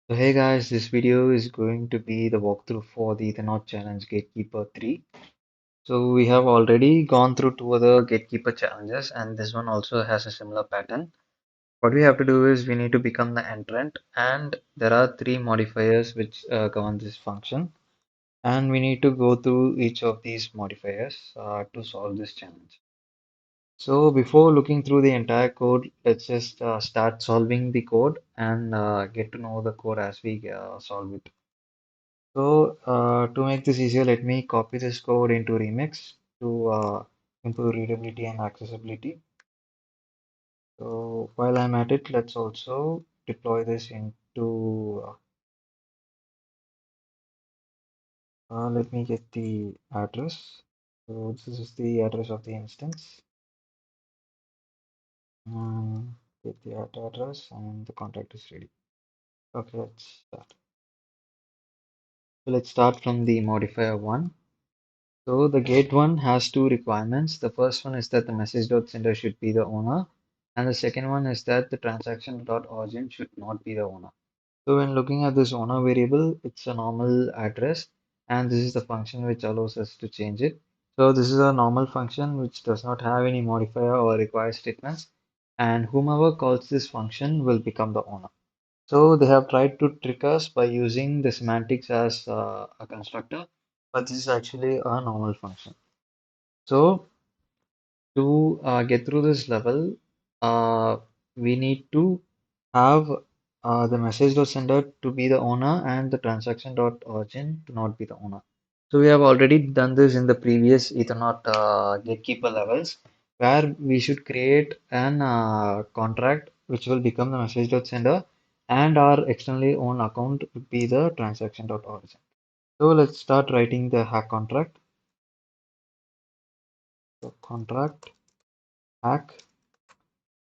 So hey guys, this video is going to be the walkthrough for the Ethernaut challenge GatekeeperThree. So we have already gone through two other Gatekeeper challenges and this one also has a similar pattern. What we have to do is we need to become the entrant and there are three modifiers which govern this function and we need to go through each of these modifiers to solve this challenge. So before looking through the entire code, let's just start solving the code and get to know the code as we solve it. So to make this easier, let me copy this code into Remix to improve readability and accessibility. So while I'm at it, let's also deploy this into, let me get the address. So this is the address of the instance. Get the address and the contract is ready. Okay, let's start. So let's start from the modifier 1. So the gate one has two requirements. The first one is that the message.sender should be the owner, and the second one is that the transaction.origin should not be the owner. So when looking at this owner variable, it's a normal address, and this is the function which allows us to change it. So this is a normal function which does not have any modifier or require statements, and whomever calls this function will become the owner. So they have tried to trick us by using the semantics as a constructor, but this is actually a normal function. So to get through this level, we need to have the message.sender to be the owner and the transaction.origin to not be the owner. So we have already done this in the previous Ethernaut gatekeeper levels, where we should create an contract which will become the message.sender and our externally owned account would be the transaction.origin. So let's start writing the hack contract. So contract hack,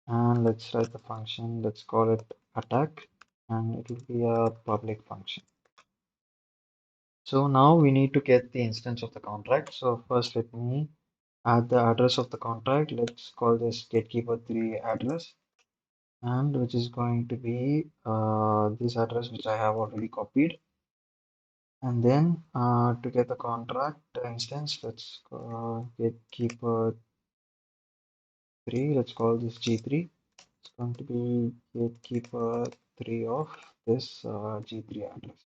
and let's write the function. Let's call it attack, and it will be a public function. So now we need to get the instance of the contract. So first let me add the address of the contract. Let's call this GatekeeperThree address, and which is going to be this address which I have already copied. And then to get the contract instance, let's GatekeeperThree. Let's call this G3. It's going to be GatekeeperThree of this G3 address.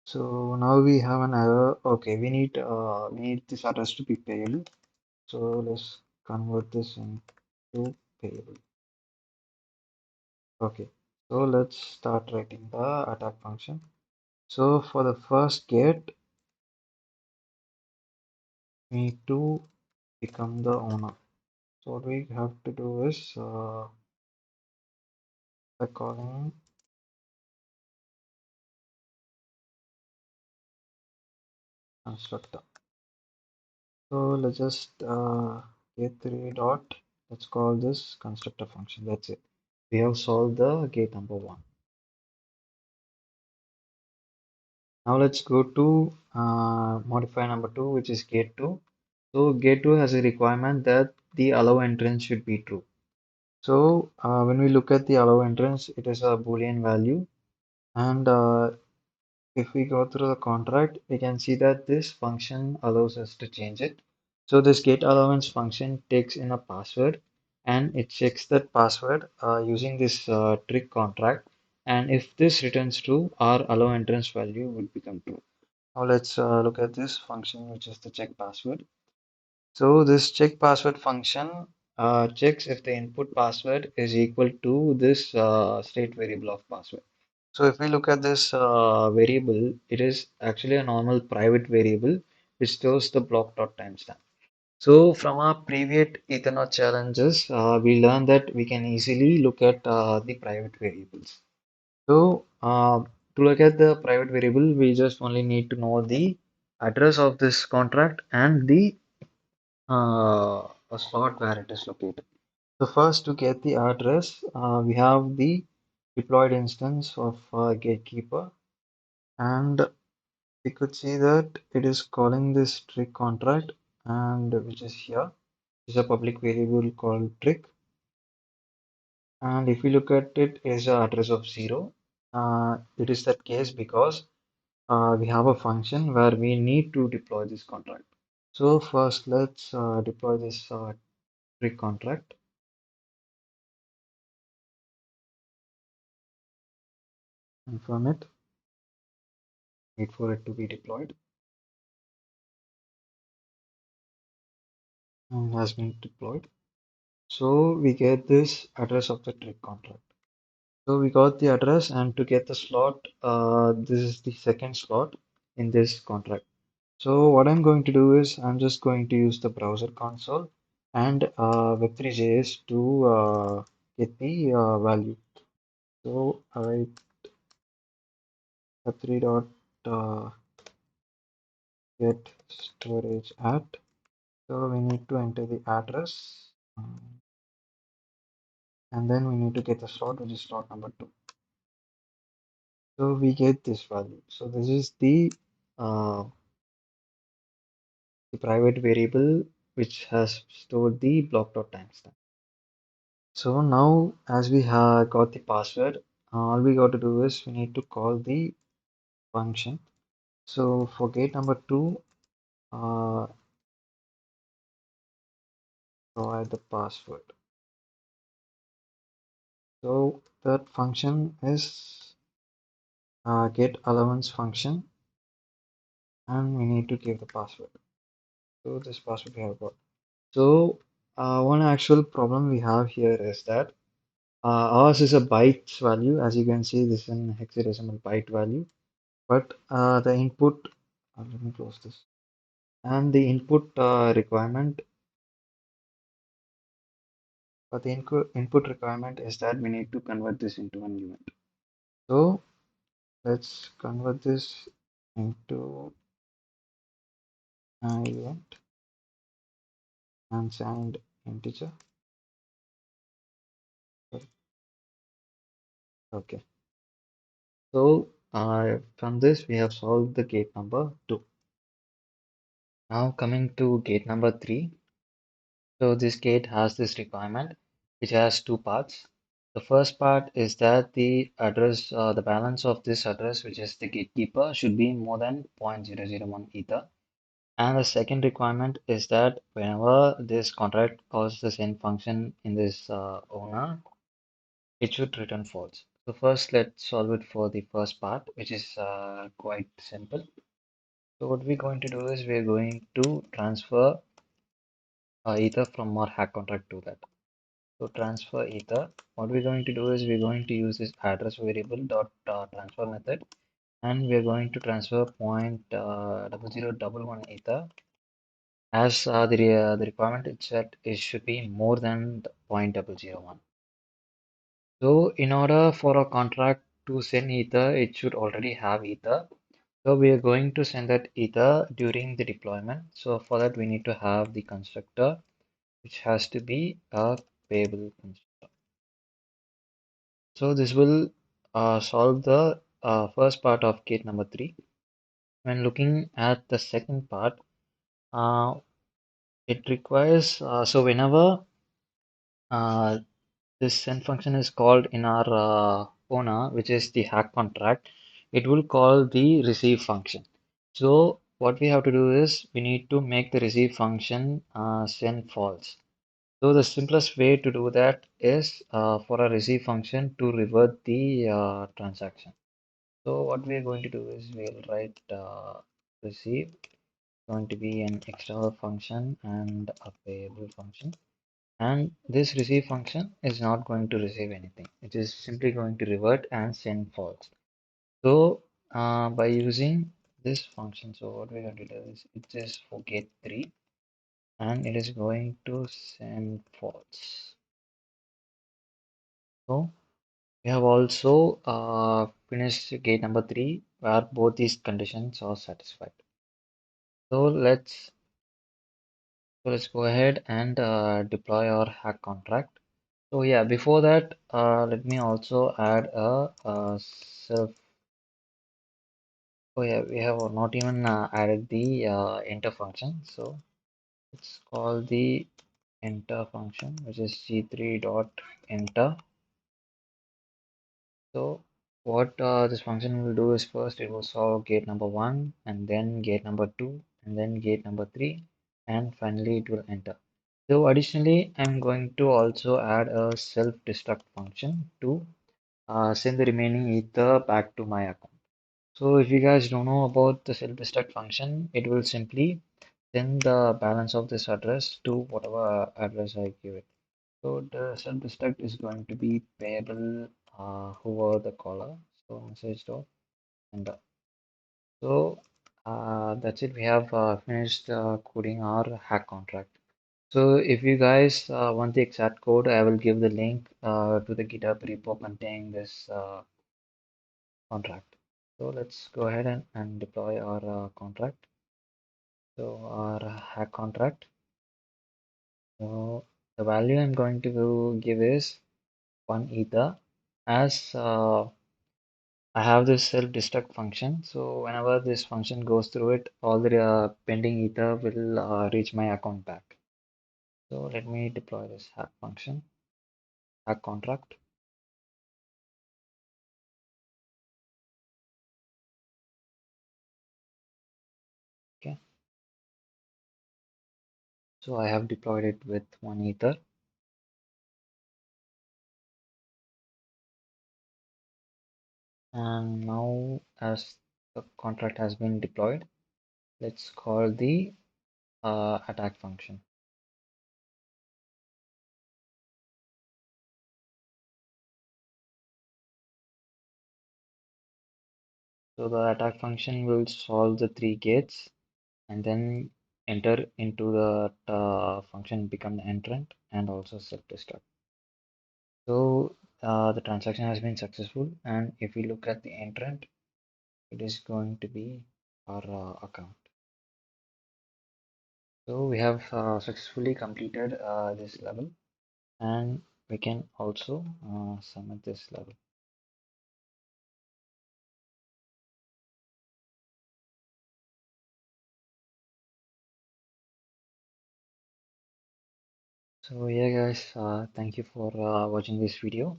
So now we have an error. Okay, we need this address to be payable. So let's convert this into payable. Okay, so let's start writing the attack function. So for the first gate, we need to become the owner. So what we have to do is by calling constructor. So let's just get three dot. Let's call this constructor function. That's it. We have solved the gate number one. Now let's go to modifier number two, which is gate two. So gate two has a requirement that the allow entrance should be true. So when we look at the allow entrance, it is a Boolean value. And if we go through the contract, we can see that this function allows us to change it. So this get allowance function takes in a password and it checks that password using this trick contract. And if this returns true, our allow entrance value would become true. Now let's look at this function, which is the check password. So this check password function checks if the input password is equal to this state variable of password. So if we look at this variable, it is actually a normal private variable which stores the block.timestamp. So from our previous Ethernet challenges, we learned that we can easily look at the private variables. So to look at the private variable, we just only need to know the address of this contract and the spot where it is located. So first to get the address, we have the deployed instance of Gatekeeper, and we could see that it is calling this trick contract, and which is here is a public variable called trick. And if you look at it as an address of 0, it is that case because we have a function where we need to deploy this contract. So first let's deploy this trick contract, confirm it, wait for it to be deployed, and has been deployed. So we get this address of the trick contract. So we got the address, and to get the slot, this is the second slot in this contract. So what I'm going to do is I'm just going to use the browser console and Web3.js to get the value. So I Web3 dot get storage at. So we need to enter the address, and then we need to get the slot, which is slot number 2. So we get this value. So this is the private variable which has stored the block.timestamp. So now as we have got the password, all we got to do is we need to call the function. So for gate number 2, provide the password. So that function is get allowance function, and we need to give the password. So this password we have got. So one actual problem we have here is that ours is a bytes value. As you can see, this is an hexadecimal byte value. But the input, let me close this. And the input requirement, but the input requirement is that we need to convert this into an event. So let's convert this into an event and signed integer. Okay. So from this we have solved the gate number 2. Now coming to gate number 3. So this gate has this requirement which has two parts. The first part is that the address, the balance of this address, which is the gatekeeper, should be more than 0.001 ether. And the second requirement is that whenever this contract calls the send function in this owner, it should return false. So first, let's solve it for the first part, which is quite simple. So what we're going to do is we're going to transfer ether from our hack contract to that. So transfer ether. What we're going to do is we're going to use this address variable dot transfer method, and we're going to transfer 0.0011 ether as the requirement is that it should be more than 0.001. So in order for a contract to send ether, it should already have ether. So we are going to send that ether during the deployment. So for that we need to have the constructor, which has to be a payable constructor. So this will solve the first part of gate number 3. When looking at the second part, uh, it requires so whenever uh, this send function is called in our owner, which is the hack contract, it will call the receive function. So what we have to do is we need to make the receive function send false. So the simplest way to do that is for a receive function to revert the transaction. So what we are going to do is we'll write receive going to be an external function and a payable function. And this receive function is not going to receive anything. It is simply going to revert and send false. So by using this function, so what we're going to do is it is for GateThree, and it is going to send false. So we have also finished gate number 3 where both these conditions are satisfied. So let's go ahead and deploy our hack contract. So yeah, before that, let me also add a self. Oh yeah, we have not even added the enter function. So let's call the enter function, which is g3 dot enter. So what this function will do is first it will solve gate number one and then gate number two and then gate number three and finally it will enter. So additionally, I'm going to also add a self-destruct function to send the remaining ether back to my account. So if you guys don't know about the self-destruct function, it will simply send the balance of this address to whatever address I give it. So the self-destruct is going to be payable over the caller. So message dot and so that's it. We have finished coding our hack contract. So if you guys want the exact code, I will give the link to the GitHub repo containing this contract. So let's go ahead and deploy our contract. So our hack contract. So the value I'm going to give is 1 ether as I have this self-destruct function. So whenever this function goes through it, all the pending ether will reach my account back. So let me deploy this hack function, hack contract. Okay. So I have deployed it with 1 ether. And now as the contract has been deployed, let's call the attack function. So the attack function will solve the 3 gates and then enter into the function become the entrant and also self-destruct. So the transaction has been successful, and if we look at the entrant, it is going to be our account. So we have successfully completed this level, and we can also submit this level. So yeah guys, thank you for watching this video.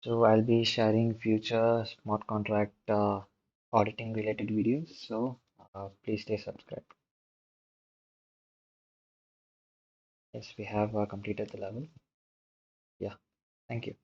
So I'll be sharing future smart contract auditing related videos. So please stay subscribed. Yes, we have completed the level. Yeah, thank you.